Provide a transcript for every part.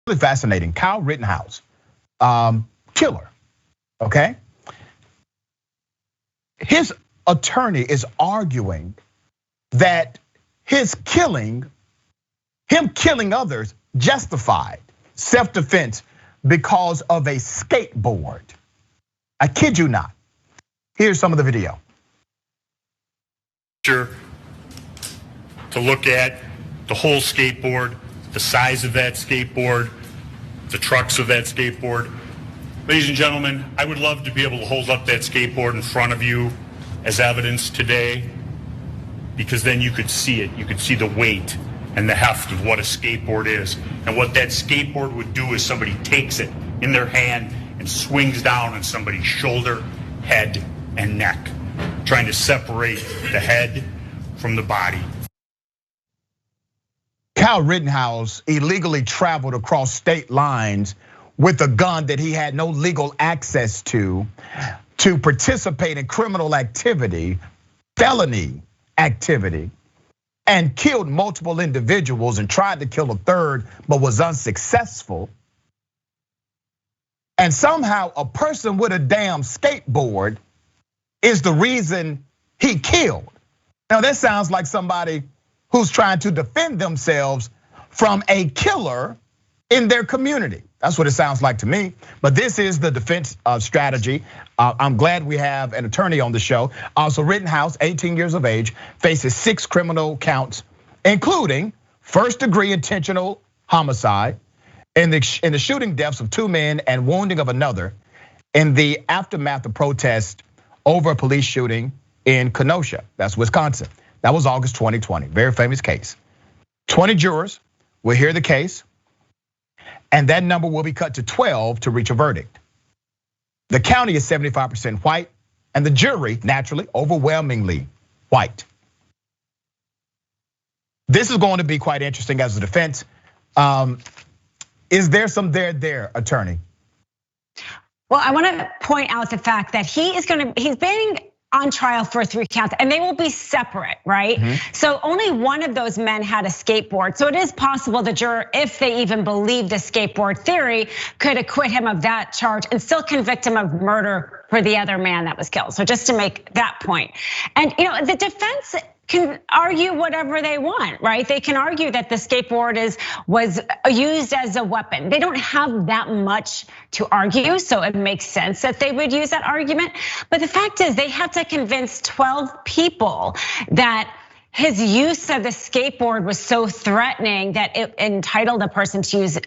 really fascinating. Kyle Rittenhouse, killer, okay? His attorney is arguing that him killing others, justified self-defense because of a skateboard. I kid you not. Here's some of the video. To look at the whole skateboard, the size of that skateboard, the trucks of that skateboard. Ladies and gentlemen, I would love to be able to hold up that skateboard in front of you as evidence today, because then you could see it. You could see the weight and the heft of what a skateboard is. And what that skateboard would do is somebody takes it in their hand and swings down on somebody's shoulder, head, and neck, trying to separate the head from the body. Kyle Rittenhouse illegally traveled across state lines with a gun that he had no legal access to participate in criminal activity, felony activity, and killed multiple individuals and tried to kill a third, but was unsuccessful. And somehow a person with a damn skateboard is the reason he killed. Now that sounds like somebody who's trying to defend themselves from a killer in their community. That's what it sounds like to me. But this is the defense strategy. I'm glad we have an attorney on the show. Also, Rittenhouse, 18 years of age, faces 6 criminal counts, including first-degree intentional homicide in the shooting deaths of 2 men and wounding of another in the aftermath of protest over a police shooting in Kenosha. That's Wisconsin. That was August 2020, very famous case. 20 jurors will hear the case, and that number will be cut to 12 to reach a verdict. The county is 75% white, and the jury, naturally, overwhelmingly white. This is going to be quite interesting as a defense. Is there some there, attorney? Well, I want to point out the fact that he's being on trial for 3 counts, and they will be separate, right? Mm-hmm. So only one of those men had a skateboard. So it is possible the juror, if they even believe the skateboard theory, could acquit him of that charge and still convict him of murder for the other man that was killed. So just to make that point. And the defense can argue whatever they want, right? They can argue that the skateboard was used as a weapon. They don't have that much to argue, so it makes sense that they would use that argument. But the fact is, they have to convince 12 people that his use of the skateboard was so threatening that it entitled a person to use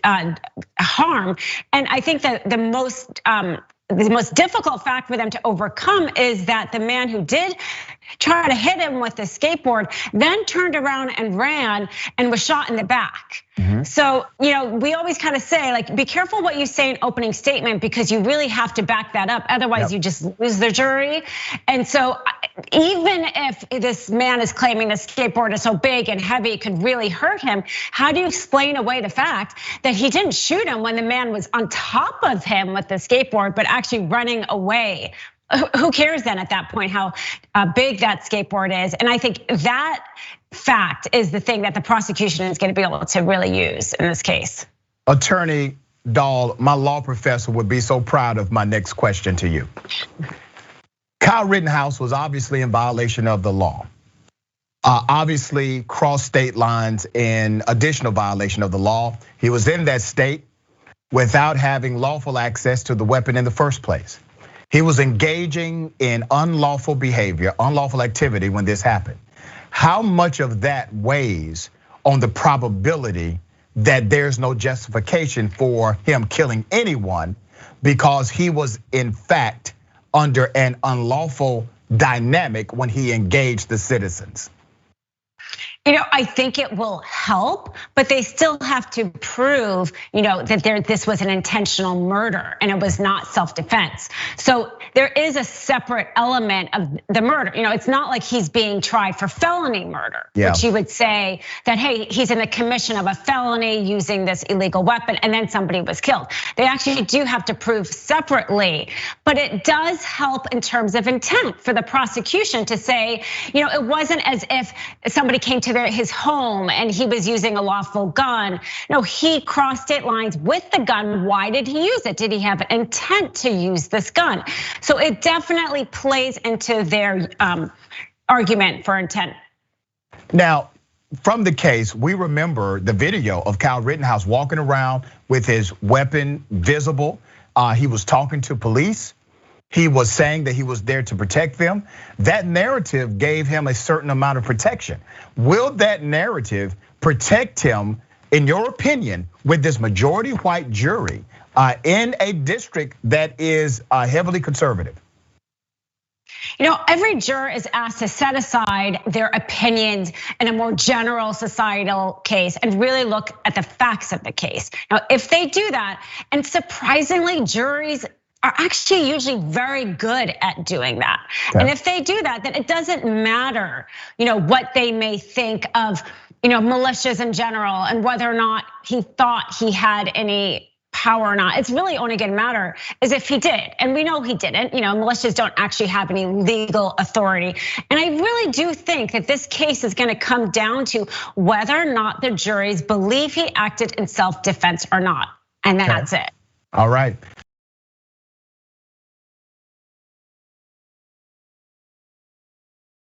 harm. And I think that the most difficult fact for them to overcome is that the man who did try to hit him with the skateboard then turned around and ran and was shot in the back. Mm-hmm. So, we always kind of say, like, be careful what you say in opening statement, because you really have to back that up. Otherwise, you just lose the jury. And so even if this man is claiming the skateboard is so big and heavy, it could really hurt him, how do you explain away the fact that he didn't shoot him when the man was on top of him with the skateboard, but actually running away? Who cares then at that point how big that skateboard is? And I think that fact is the thing that the prosecution is going to be able to really use in this case. Attorney Dahl, my law professor would be so proud of my next question to you. Kyle Rittenhouse was obviously in violation of the law. Obviously crossed state lines in additional violation of the law. He was in that state without having lawful access to the weapon in the first place. He was engaging in unlawful behavior, unlawful activity when this happened. How much of that weighs on the probability that there's no justification for him killing anyone because he was in fact under an unlawful dynamic when he engaged the citizens? I think it will help, but they still have to prove, that this was an intentional murder and it was not self-defense. So there is a separate element of the murder. It's not like he's being tried for felony murder, which you would say that, hey, he's in the commission of a felony using this illegal weapon and then somebody was killed. They actually do have to prove separately, but it does help in terms of intent for the prosecution to say, it wasn't as if somebody came to into his home and he was using a lawful gun. No, he crossed state lines with the gun. Why did he use it? Did he have an intent to use this gun? So it definitely plays into their argument for intent. Now, from the case, we remember the video of Kyle Rittenhouse walking around with his weapon visible. He was talking to police. He was saying that he was there to protect them. That narrative gave him a certain amount of protection. Will that narrative protect him, in your opinion, with this majority white jury in a district that is heavily conservative? Every juror is asked to set aside their opinions in a more general societal case and really look at the facts of the case. Now, if they do that, and surprisingly, juries are actually usually very good at doing that. Okay. And if they do that, then it doesn't matter, what they may think of, militias in general and whether or not he thought he had any power or not. It's really only gonna matter is if he did. And we know he didn't, militias don't actually have any legal authority. And I really do think that this case is gonna come down to whether or not the juries believe he acted in self-defense or not. And that's it. All right.